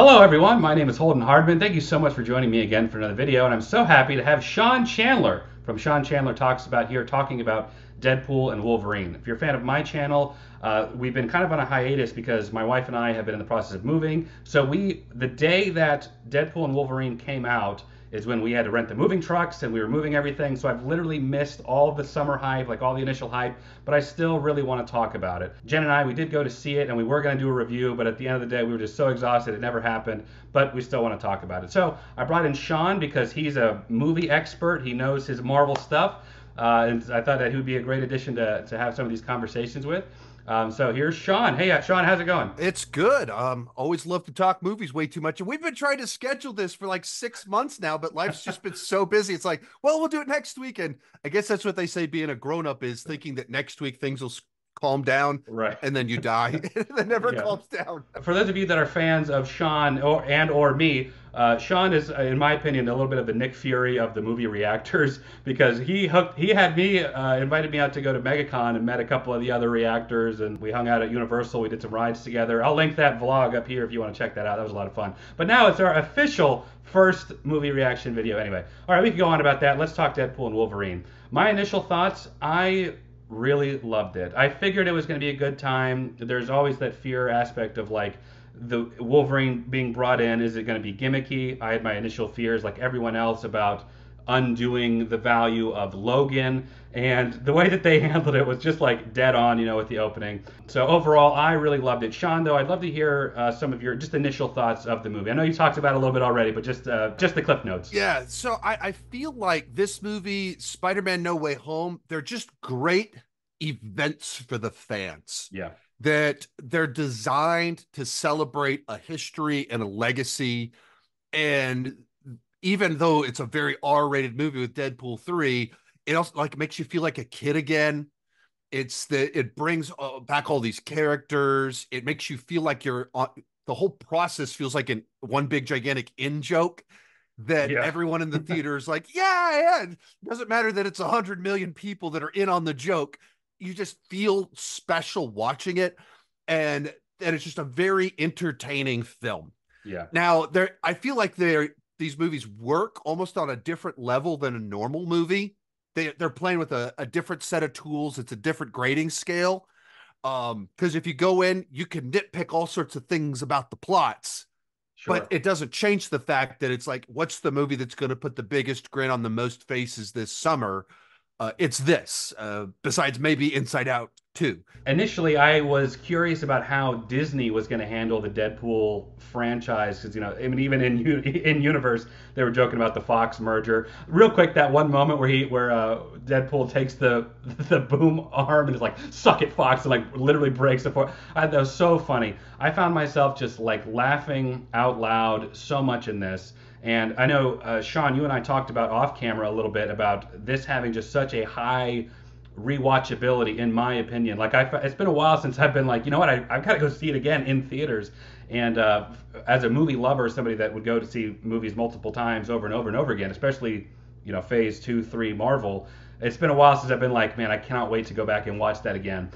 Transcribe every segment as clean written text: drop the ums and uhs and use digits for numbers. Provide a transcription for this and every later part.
Hello, everyone. My name is Holden Hardman. Thank you so much for joining me again for another video. And I'm so happy to have Sean Chandler from Sean Chandler Talks About here talking about Deadpool and Wolverine. If you're a fan of my channel, we've been kind of on a hiatus because my wife and I have been in the process of moving. So the day that Deadpool and Wolverine came out, is when we had to rent the moving trucks and we were moving everything. So I've literally missed all the summer hype, like all the initial hype, but I still really want to talk about it. Jen and I, we did go to see it and we were going to do a review, but at the end of the day, we were just so exhausted it never happened, but we still want to talk about it. So I brought in Sean because he's a movie expert. He knows his Marvel stuff. And I thought that he would be a great addition to have some of these conversations with. So here's Sean. Hey, Sean, how's it going? It's good. Always love to talk movies way too much. And we've been trying to schedule this for like 6 months now, but life's just been so busy. It's like, well, we'll do it next week. And I guess that's what they say being a grown-up is thinking that next week things will calm down Right. and then you die. And it never Yeah. calms down. For those of you that are fans of Sean or me, Sean is, in my opinion, a little bit of the Nick Fury of the movie reactors because he had me invited me out to go to MegaCon and met a couple of the other reactors and we hung out at Universal. We did some rides together. I'll link that vlog up here if you want to check that out. That was a lot of fun. But now it's our official first movie reaction video. Anyway, all right, we can go on about that. Let's talk Deadpool and Wolverine. My initial thoughts, I really loved it. I figured it was going to be a good time. There's always that fear aspect of like the Wolverine being brought in. Is it going to be gimmicky? I had my initial fears, like everyone else, about undoing the value of Logan. And the way that they handled it was just like dead on, with the opening. So overall, I really loved it. Sean, though, I'd love to hear some of your just initial thoughts of the movie. I know you talked about it a little bit already, but just the cliff notes. Yeah, so I feel like this movie, Spider-Man No Way Home, they're just great events for the fans. Yeah. That they're designed to celebrate a history and a legacy. And even though it's a very R-rated movie with Deadpool 3, it also like makes you feel like a kid again. It brings back all these characters. It makes you feel like you're on the whole process feels like one big gigantic in joke that Yeah. everyone in the theater is like, yeah. It doesn't matter that it's 100 million people that are in on the joke. You just feel special watching it, and it's just a very entertaining film. Yeah. Now, I feel like these movies work almost on a different level than a normal movie. They're playing with a different set of tools. It's a different grading scale. Because if you go in, you can nitpick all sorts of things about the plots, but Sure. it doesn't change the fact that it's like, what's the movie that's going to put the biggest grin on the most faces this summer? It's this, besides maybe Inside Out 2. Initially, I was curious about how Disney was going to handle the Deadpool franchise because I mean, even in universe, they were joking about the Fox merger. Real quick, that one moment where Deadpool takes the the boom arm and is like, "Suck it, Fox," and like literally breaks the fork. That was so funny. I found myself just like laughing out loud so much in this. And I know, Sean, you and I talked about off camera a little bit about this having just such a high rewatchability, in my opinion. Like, it's been a while since I've been like, you know what, I've got to go see it again in theaters. And as a movie lover, somebody that would go to see movies multiple times over and over and over again, especially, phase two, three Marvel, it's been a while since I've been like, man, I cannot wait to go back and watch that again.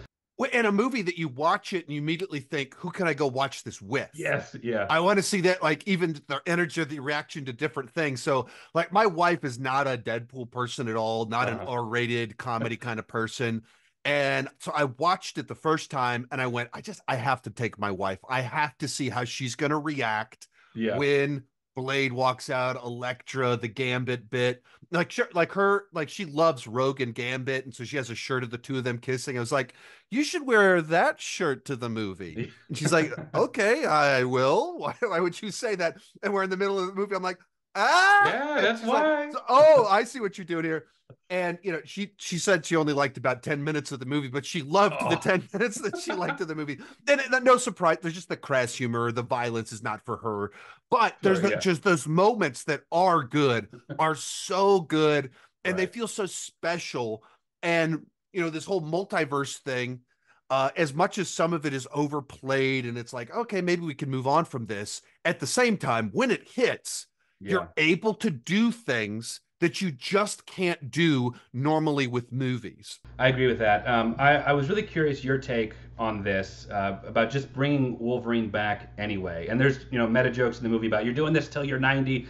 In a movie that you watch it and you immediately think, who can I go watch this with? Yes, yeah. I want to see that, like, even their energy, the reaction to different things. So, like, my wife is not a Deadpool person at all, not an Uh, R-rated comedy kind of person. And so I watched it the first time and I went, I have to take my wife. I have to see how she's going to react yeah. when Blade walks out, Elektra, the Gambit bit. Like she loves Rogue and Gambit. And so she has a shirt of the two of them kissing. I was like, you should wear that shirt to the movie. And she's like, okay, I will. Why would you say that? And we're in the middle of the movie. I'm like, ah. Yeah, And that's she's like, why. oh, I see what you're doing here. And she said she only liked about 10 minutes of the movie, but she loved the Oh, 10 minutes that she liked of the movie. And no surprise, there's just the crass humor. The violence is not for her. But sure, yeah. just those moments that are good are so good and they Right. feel so special. And this whole multiverse thing, as much as some of it is overplayed and it's like, okay, maybe we can move on from this. At the same time, when it hits, Yeah. you're able to do things that you just can't do normally with movies. I agree with that. I was really curious your take on this about just bringing Wolverine back anyway. And there's meta jokes in the movie about you're doing this till you're 90.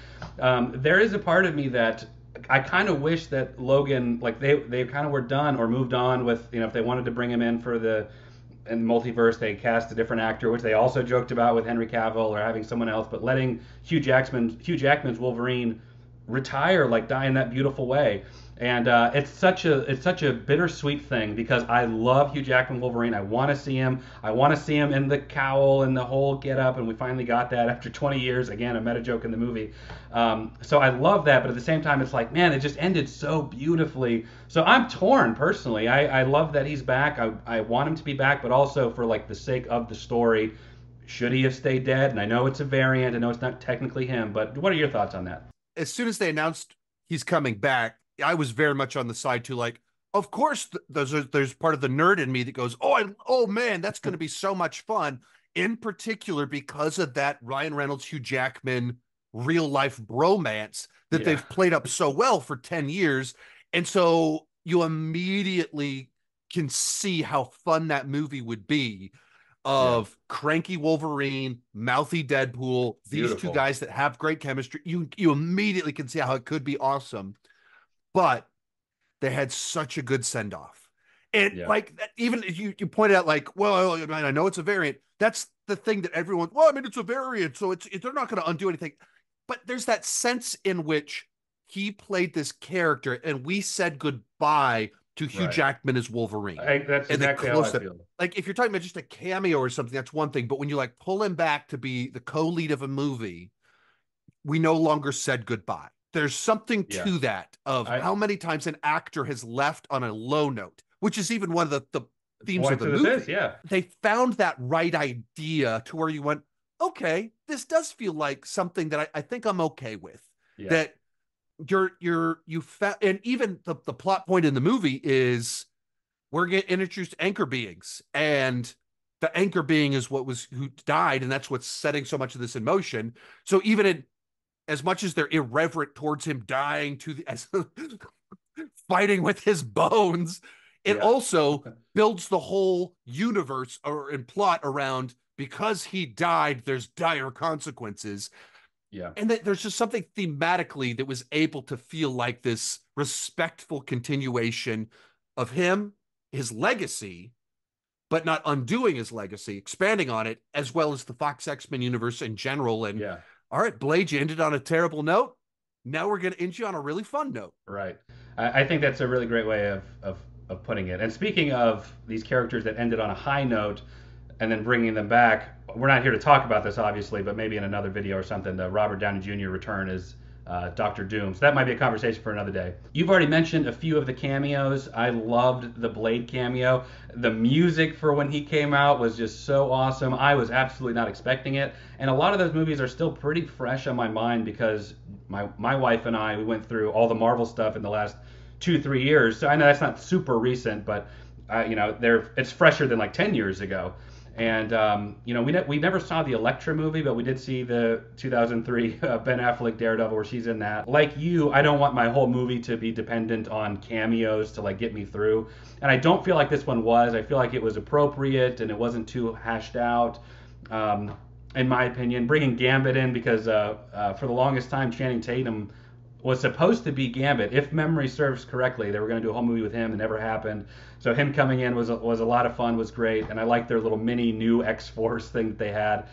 There is a part of me that I kind of wish that Logan, like they kind of were done or moved on with, if they wanted to bring him in for the in multiverse, they cast a different actor, which they also joked about with Henry Cavill or having someone else, but letting Hugh Jackman's Wolverine retire, like die in that beautiful way. And it's such a bittersweet thing because I love Hugh Jackman Wolverine. I want to see him. I want to see him in the cowl and the whole get up, and we finally got that after 20 years. Again, a meta joke in the movie. So I love that, but at the same time, it's like, man, it just ended so beautifully. So I'm torn personally. I love that he's back. I want him to be back, but also for like the sake of the story, should he have stayed dead? And I know it's a variant. I know it's not technically him, but what are your thoughts on that? As soon as they announced he's coming back, I was very much on the side to like, of course, there's part of the nerd in me that goes, oh man, that's going to be so much fun. In particular, because of that Ryan Reynolds, Hugh Jackman real life bromance that Yeah, they've played up so well for 10 years. And so you immediately can see how fun that movie would be yeah, of cranky Wolverine, mouthy Deadpool, these two beautiful. guys that have great chemistry. You immediately can see how it could be awesome. But they had such a good send off. And Yeah, like even if you pointed out, like, well, I know it's a variant. That's the thing that everyone, well, I mean, it's a variant, so they're not going to undo anything. But there's that sense in which he played this character, and we said goodbye to Hugh right. Jackman as Wolverine, That's and they exactly how I closed it. feel. Like if you're talking about just a cameo or something, that's one thing. But when you like pull him back to be the co-lead of a movie, we no longer said goodbye. There's something Yeah, to that of I how many times an actor has left on a low note, which is even one of the themes of point the to this. movie. Yeah, They found that right idea to where you went, okay, this does feel like something that I think I'm okay with. yeah, That you found, and even the plot point in the movie is we're getting introduced to anchor beings, and the anchor being is what was who died, and that's what's setting so much of this in motion. So even in as much as they're irreverent towards him dying to the as fighting with his bones, it yeah, also builds the whole universe or and plot around because he died, there's dire consequences. yeah, And that there's just something thematically that was able to feel like this respectful continuation of him, his legacy, but not undoing his legacy, expanding on it, as well as the Fox X-Men universe in general. And yeah. all right, Blade, you ended on a terrible note. Now we're going to end you on a really fun note. Right. I think that's a really great way of putting it. And speaking of these characters that ended on a high note and then bringing them back, we're not here to talk about this, obviously, but maybe in another video or something, the Robert Downey Jr. return is Doctor Doom. So that might be a conversation for another day. You've already mentioned a few of the cameos. I loved the Blade cameo. The music for when he came out was just so awesome. I was absolutely not expecting it. And a lot of those movies are still pretty fresh on my mind because my wife and I, we went through all the Marvel stuff in the last 2 3 years. So I know that's not super recent, but it's fresher than like 10 years ago. And we never saw the Elektra movie, but we did see the 2003 Ben Affleck Daredevil, where she's in that. Like you, I don't want my whole movie to be dependent on cameos to like get me through, and I don't feel like this one was. I feel like it was appropriate and it wasn't too hashed out. Um, in my opinion, bringing Gambit in because for the longest time Channing Tatum was supposed to be Gambit. If memory serves correctly, they were going to do a whole movie with him. It never happened. So him coming in was a lot of fun, was great, and I liked their little mini new X Force thing that they had.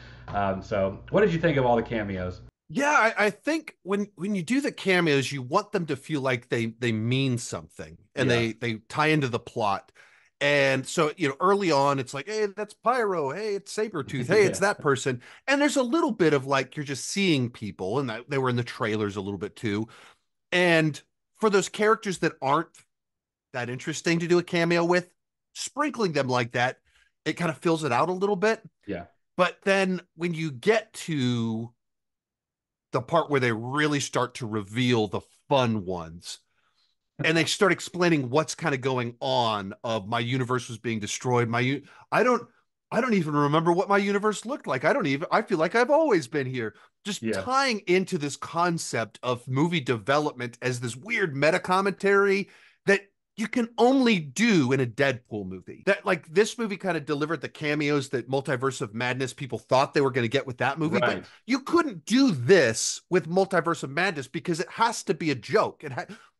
So what did you think of all the cameos? Yeah, I think when you do the cameos, you want them to feel like they mean something and Yeah, they tie into the plot. And so, early on, it's like, hey, that's Pyro. Hey, it's Sabretooth. Hey, it's yeah, that person. And there's a little bit of like, you're just seeing people, and they were in the trailers a little bit too. And for those characters that aren't that interesting to do a cameo with, sprinkling them like that, it kind of fills it out a little bit. yeah, But then when you get to the part where they really start to reveal the fun ones, and they start explaining what's kind of going on of my universe was being destroyed. I don't. I don't even remember what my universe looked like. I feel like I've always been here. Just Yeah, tying into this concept of movie development as this weird meta commentary that you can only do in a Deadpool movie. That, like, this movie kind of delivered the cameos that Multiverse of Madness people thought they were going to get with that movie, but right. you couldn't do this with Multiverse of Madness because it has to be a joke.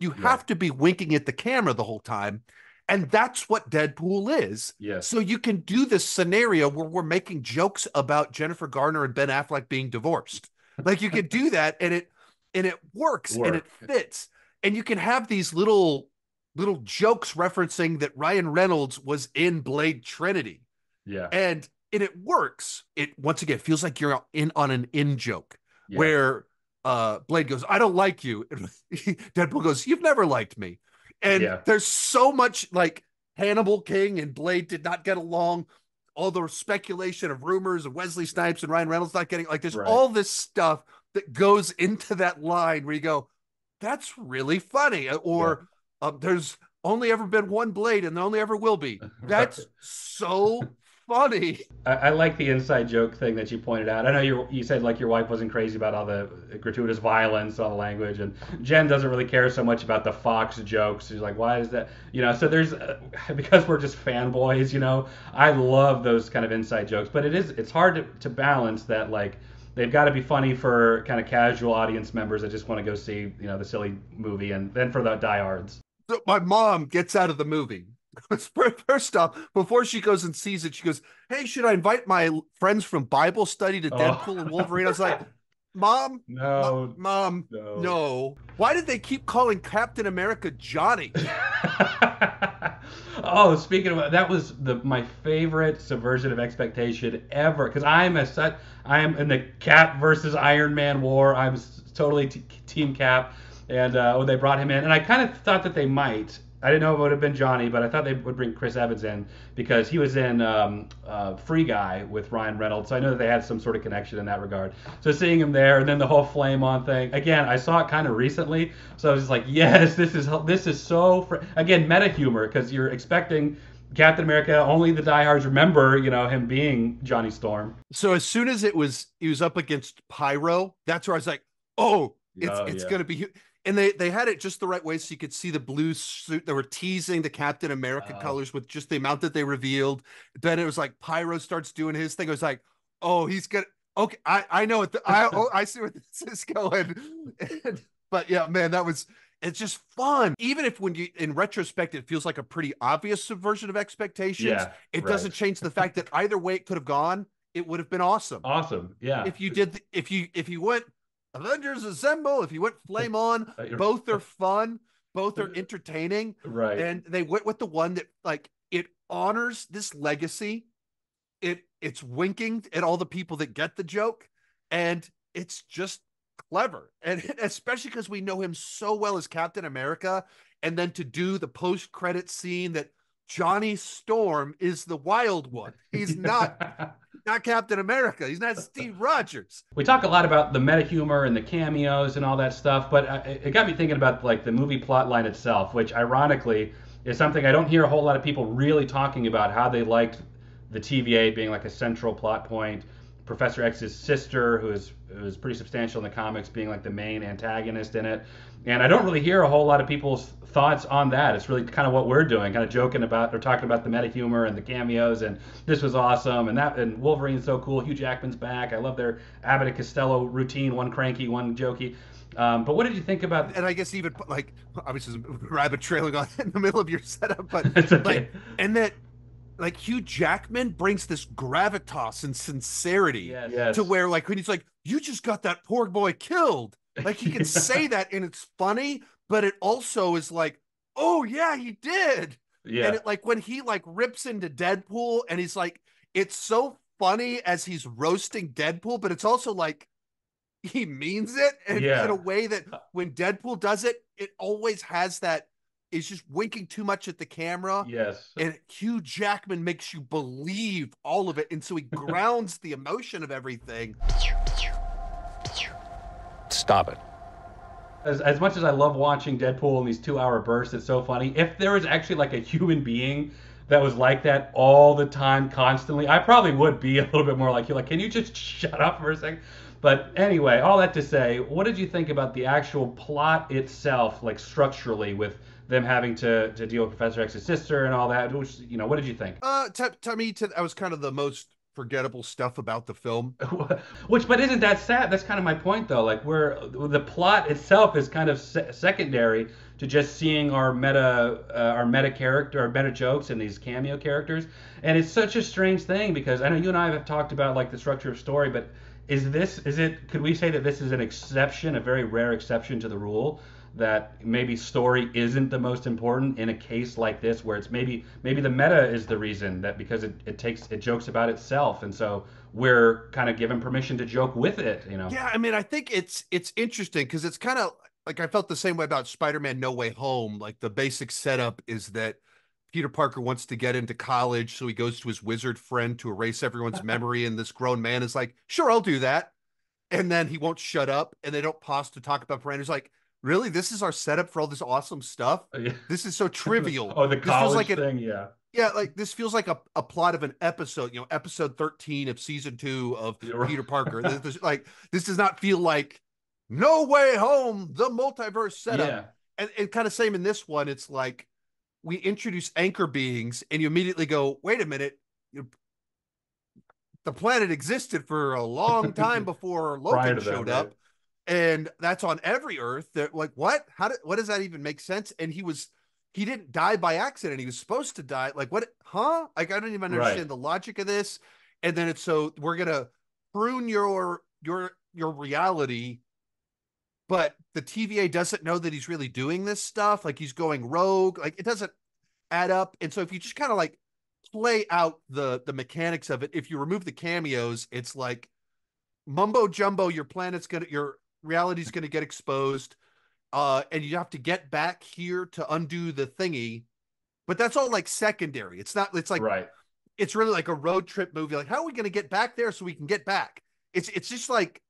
You Right. have to be winking at the camera the whole time. And that's what Deadpool is. Yes. So you can do this scenario where we're making jokes about Jennifer Garner and Ben Affleck being divorced. Like, you can do that, and it works and it Work. fits. And you can have these little jokes referencing that Ryan Reynolds was in Blade Trinity. Yeah. And it works. It, once again, feels like you're in on an in joke Yes. where Blade goes, "I don't like you." And Deadpool goes, "You've never liked me." And Yeah. there's so much, like, Hannibal King and Blade did not get along. All the speculation of rumors of Wesley Snipes and Ryan Reynolds not getting, like, there's Right. all this stuff that goes into that line where you go, that's really funny. Yeah. Or there's only ever been one Blade and there only ever will be. Right. That's so funny. I like the inside joke thing that you pointed out. I know you said like your wife wasn't crazy about all the gratuitous violence, all the language, and Jen doesn't really care so much about the Fox jokes. She's like, why is that? So there's because we're just fanboys. I love those kind of inside jokes, but it's hard to balance that, like. They've got to be funny for kind of casual audience members that just want to go see, the silly movie, and then for the diehards. So my mom gets out of the movie. First off, before she goes and sees it, she goes, "Hey, should I invite my friends from Bible study to Deadpool and Oh, Wolverine?" I was like, "Mom, no, mom, no. no. Why did they keep calling Captain America Johnny?" Oh, speaking of that, was my favorite subversion of expectation ever. Because I am in the Cap versus Iron Man war. I'm totally Team Cap, and when they brought him in, and I kind of thought that they might. I didn't know it would have been Johnny, but I thought they would bring Chris Evans in because he was in Free Guy with Ryan Reynolds. So I know that they had some sort of connection in that regard. So seeing him there, and then the whole flame on thing. Again, I saw it kind of recently, so I was just like, yes, this is so again meta humor because you're expecting Captain America. Only the diehards remember, him being Johnny Storm. So as soon as he was up against Pyro, that's where I was like, "Oh, Oh it's yeah. gonna be." And they had it just the right way so you could see the blue suit. They were teasing the Captain America Uh, colors with just the amount that they revealed. Then it was like Pyro starts doing his thing. I was like, "Oh, he's gonna." Okay, I know it. I see where this is going. But yeah, man, it's just fun. Even if, when you, in retrospect, it feels like a pretty obvious subversion of expectations, yeah. it Right. doesn't change the fact that either way it could have gone, it would have been awesome. Awesome. Yeah. If you went Avengers Assemble, if you went Flame On, both are fun, both are entertaining, Right. and they went with the one that, like, it honors this legacy. It's winking at all the people that get the joke, and it's just clever. And especially because we know him so well as Captain America, and then to do the post-credit scene that Johnny Storm is the wild one. He's not Captain America. He's not Steve Rogers. We talk a lot about the meta humor and the cameos and all that stuff, but it got me thinking about like the movie plot line itself, which ironically is something I don't hear a whole lot of people really talking about, how they liked the TVA being like a central plot point. Professor X's sister, who is pretty substantial in the comics, being like the main antagonist in it. And I don't really hear a whole lot of people's thoughts on that. It's really kind of what we're doing, kind of joking about or talking about the meta humor and the cameos, and this was awesome, and Wolverine's so cool. Hugh Jackman's back. I love their Abbott and Costello routine, one cranky, one jokey. But what did you think about? And I guess even, like, obviously rabbit trailing on in the middle of your setup, but It's okay. like, and that, like, Hugh Jackman brings this gravitas and sincerity Yes. to Yes. where, like, when he's like, "You just got that poor boy killed," like, he can say that and it's funny, but it also is like, "Oh yeah, he did." And Yeah. it, like, when he, like, rips into Deadpool and he's like, it's so funny as he's roasting Deadpool, but it's also like he means it, and in a Yeah. way that when Deadpool does it, it always has that, it's just winking too much at the camera, Yes. and Hugh Jackman makes you believe all of it, and so he grounds the emotion of everything. Stop it. As much as I love watching Deadpool in these 2-hour bursts, it's so funny. If there was actually like a human being that was like that all the time, constantly, I probably would be a little bit more like you. Like, can you just shut up for a second? But anyway, all that to say, what did you think about the actual plot itself, like structurally, with them having to deal with Professor X's sister and all that? Which, what did you think? To me, that was kind of the most forgettable stuff about the film. Which, but isn't that sad? That's kind of my point, though. Like, where the plot itself is kind of secondary to just seeing our meta character, our meta jokes, and these cameo characters. And it's such a strange thing because I know you and I have talked about like the structure of story, but could we say that this is an exception, a very rare exception to the rule? That maybe story isn't the most important in a case like this where it's maybe the meta is the reason that because it jokes about itself and so we're kind of given permission to joke with it. Yeah, I mean, I think it's interesting because it's kind of like I felt the same way about Spider-Man No Way Home. Like the basic setup is that Peter Parker wants to get into college, so he goes to his wizard friend to erase everyone's memory, and this grown man is like, "Sure, I'll do that." And then he won't shut up, and they don't pause to talk about Brandon's like, really? This is our setup for all this awesome stuff? This is so trivial. Oh, the This feels college like thing, yeah. yeah, like this feels like a plot of an episode, episode 13 of season 2 of You're Peter right. Parker. This does not feel like No Way Home, the multiverse setup. Yeah. And kind of same in this one, it's like we introduce anchor beings and you immediately go, wait a minute, the planet existed for a long time before Prior Logan to that, showed right? up, and that's on every Earth. That like what? What does that even make sense? And he didn't die by accident. He was supposed to die. Like what? Huh? Like I don't even Right. understand the logic of this. And then it's so we're gonna prune your reality, but the TVA doesn't know that he's really doing this stuff. Like he's going rogue. Like it doesn't add up. And so if you just kind of like play out the mechanics of it, if you remove the cameos, it's like mumbo jumbo. Your reality's gonna get exposed, and you have to get back here to undo the thingy. But that's all like secondary. It's not. It's like Right. it's really like a road trip movie. Like how are we gonna get back there so we can get back? It's just like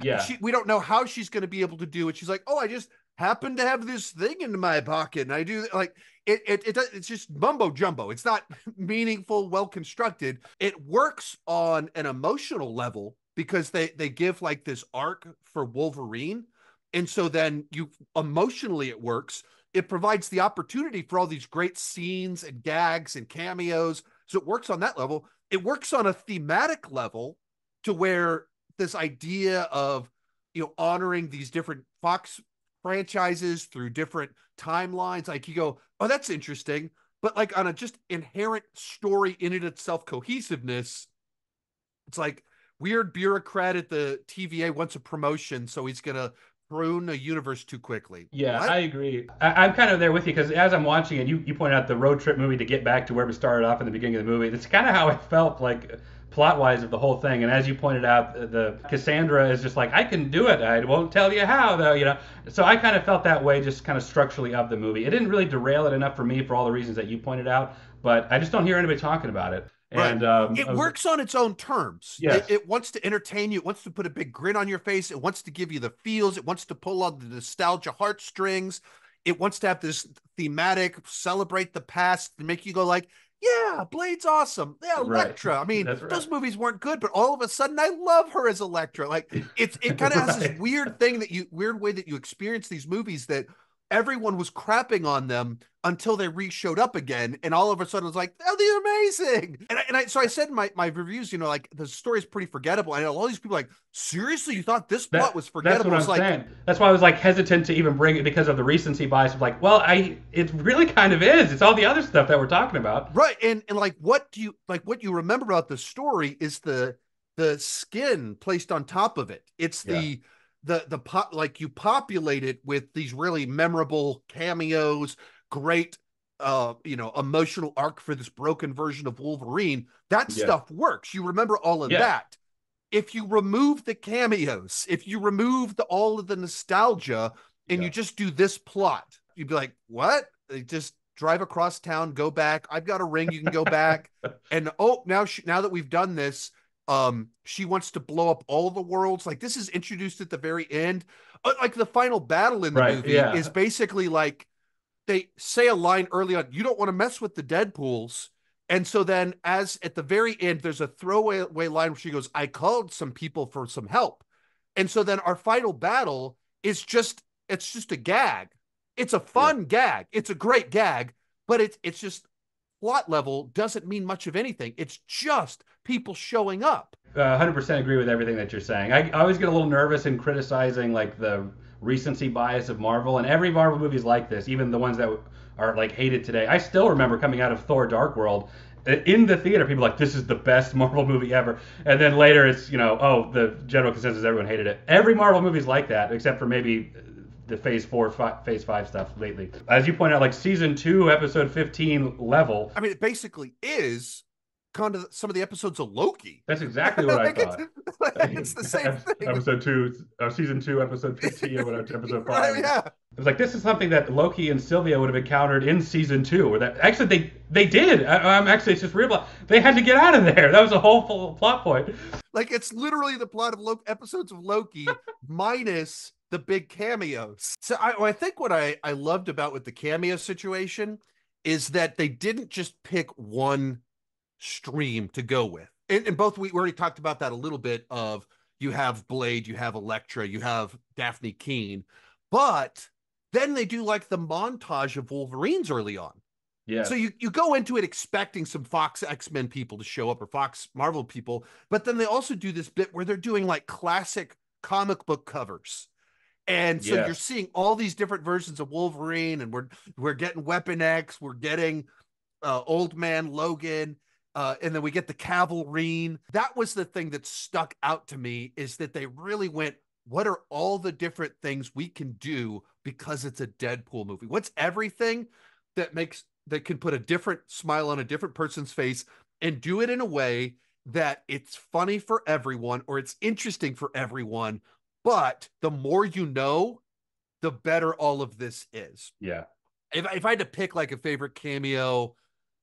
Yeah. we don't know how she's going to be able to do it. She's like, oh, I just happen to have this thing in my pocket, and I do like it's just mumbo jumbo. It's not meaningful, well constructed. It works on an emotional level because they give like this arc for Wolverine, and so then you emotionally it works. It provides the opportunity for all these great scenes and gags and cameos. So it works on that level. It works on a thematic level to where this idea of honoring these different Fox franchises through different timelines, like you go, oh, that's interesting, but like on a just inherent story in it itself cohesiveness, it's like weird bureaucrat at the TVA wants a promotion, so he's gonna prune a universe too quickly. Yeah, I What? agree. I'm kind of there with you because as I'm watching it, you pointed out the road trip movie to get back to where we started off in the beginning of the movie. That's kind of how I felt like plot wise of the whole thing. And as you pointed out, the Cassandra is just like, I can do it. I won't tell you how though. So I kind of felt that way, just kind of structurally of the movie. It didn't really derail it enough for me for all the reasons that you pointed out, but I just don't hear anybody talking about it. Right. And It works on its own terms. yes, It wants to entertain you. It wants to put a big grin on your face. It wants to give you the feels. It wants to pull on the nostalgia heartstrings. It wants to have this thematic, celebrate the past, and make you go like, yeah, Blade's awesome. Yeah, right. Elektra. I mean, That's right. those movies weren't good, but all of a sudden I love her as Elektra. Like it kind of has this Right. weird way that you experience these movies that everyone was crapping on them until they re-showed up again, and all of a sudden it's like, oh, they're amazing. So I said in my reviews, like the story is pretty forgettable. And all these people are like, seriously, you thought this plot was That's what forgettable? I'm It's like, saying. That's why I was like hesitant to even bring it because of the recency bias of like, well, it really kind of is. It's all the other stuff that we're talking about. right, and like what you remember about the story is the skin placed on top of it. It's Yeah. the pop, like you populate it with these really memorable cameos, great emotional arc for this broken version of Wolverine. That Yeah. stuff works. You remember all of Yeah. that. If you remove the cameos, if you remove all of the nostalgia and you Yeah. just do this plot, you'd be like, what? They just drive across town, go back. I've got a ring, you can go back. And oh, now that we've done this, she wants to blow up all the worlds. Like this is introduced at the very end. Like the final battle in the Right. movie is Yeah. basically like they say a line early on, you don't want to mess with the Deadpools. And so then, as at the very end, there's a throwaway line where she goes, I called some people for some help. And so then our final battle is just a gag. It's a Yeah. fun gag. It's a great gag, but it's just plot level doesn't mean much of anything. It's just people showing up. 100% agree with everything that you're saying. I always get a little nervous in criticizing like the recency bias of Marvel, and every Marvel movie is like this, even the ones that are like hated today. I still remember coming out of Thor: Dark World in the theater, people are like, this is the best Marvel movie ever, and then later it's, oh, the general consensus, everyone hated it. Every Marvel movie is like that, except for maybe the phase 5 stuff lately. As you point out, like season 2 episode 15 level. I mean, it basically is kind of some of the episodes of Loki. That's exactly what I thought. It's the same thing. Episode 2, season 2, episode 15, or whatever, episode 5. Right, yeah. It was like, this is something that Loki and Sylvia would have encountered in season 2, or that actually they did. I'm actually, it's just real. They had to get out of there. That was a whole full plot point. Like, it's literally the plot of episodes of Loki minus the big cameos. So I think what I loved about with the cameo situation is that they didn't just pick one stream to go with. And both, we already talked about that a little bit, of you have Blade, you have Elektra, you have Daphne Keene, but then they do like the montage of Wolverines early on. Yeah. So you go into it expecting some Fox X-Men people to show up, or Fox Marvel people, but then they also do this bit where they're doing like classic comic book covers. And so you're seeing all these different versions of Wolverine, and we're getting Weapon X, we're getting Old Man Logan, and then we get the Cavalrine. That was the thing that stuck out to me, is that they really went, what are all the different things we can do because it's a Deadpool movie? What's everything that can put a different smile on a different person's face and do it in a way that it's funny for everyone, or it's interesting for everyone. But the more you know, the better all of this is. Yeah. If I had to pick like a favorite cameo,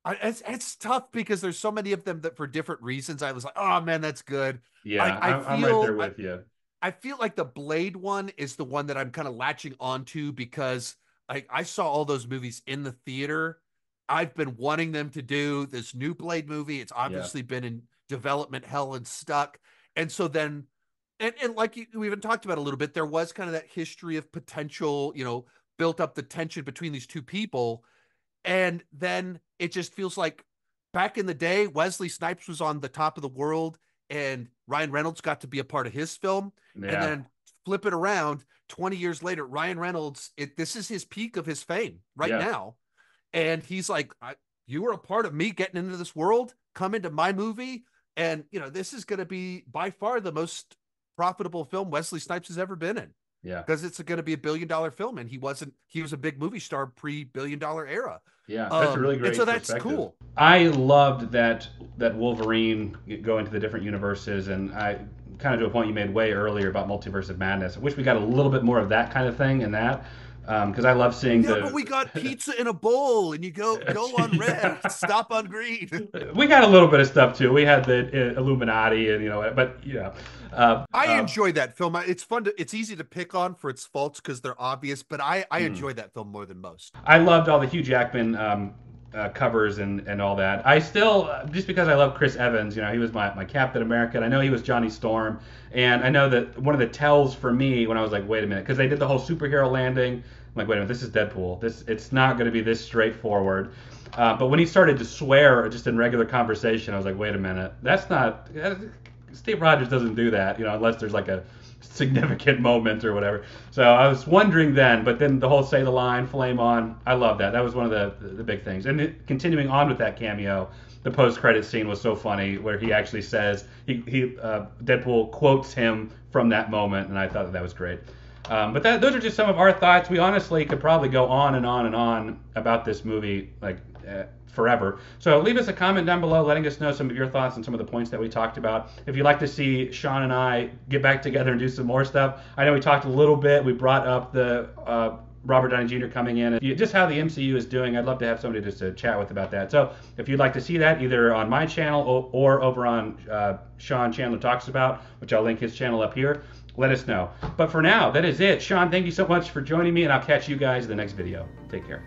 it's tough because there's so many of them that for different reasons I was like, oh man, that's good. Yeah, I'm right there with you. I feel like the Blade one is the one that I'm kind of latching onto, because I saw all those movies in the theater. I've been wanting them to do this new Blade movie. It's obviously been in development hell and stuck. And so then, and like we even talked about a little bit, there was kind of that history of potential, built up the tension between these two people. And then it just feels like back in the day, Wesley Snipes was on the top of the world, and Ryan Reynolds got to be a part of his film. Yeah. And then flip it around, 20 years later, Ryan Reynolds, this is his peak of his fame right now. And he's like, you were a part of me getting into this world, come into my movie. And, this is going to be by far the most profitable film Wesley Snipes has ever been in. Yeah. Because it's going to be $1 billion film. And he was a big movie star pre-$1 billion era. Yeah, that's a really great. And so that's cool. I loved that Wolverine go into the different universes, and I kind of to a point you made way earlier about Multiverse of Madness. I wish we got a little bit more of that kind of thing in that, because I love seeing but we got pizza in a bowl, and you go on red, stop on green. We got a little bit of stuff too. We had the Illuminati, and but I enjoy that film. It's fun it's easy to pick on for its faults because they're obvious, but I enjoy that film more than most. I loved all the Hugh Jackman covers and all that. I still, just because I love Chris Evans, he was my Captain America, and I know he was Johnny Storm, and I know that one of the tells for me when I was like, wait a minute, because they did the whole superhero landing, I'm like, wait a minute, this is Deadpool. It's not going to be this straightforward. But when he started to swear just in regular conversation, I was like, wait a minute, that's not. Steve Rogers doesn't do that, unless there's like a significant moment or whatever. So I was wondering then, but then the whole say the line, flame on, I love that. That was one of the big things. And continuing on with that cameo, the post-credit scene was so funny, where he actually says, Deadpool quotes him from that moment, and I thought that was great. But those are just some of our thoughts. We honestly could probably go on and on and on about this movie, like forever. So leave us a comment down below letting us know some of your thoughts on some of the points that we talked about. If you'd like to see Sean and I get back together and do some more stuff, I know we talked a little bit. We brought up the Robert Downey Jr. coming in, and just how the MCU is doing. I'd love to have somebody just to chat with about that. So if you'd like to see that, either on my channel or over on Sean Chandler Talks About, which I'll link his channel up here, let us know. But for now, that is it. Sean, thank you so much for joining me, and I'll catch you guys in the next video. Take care.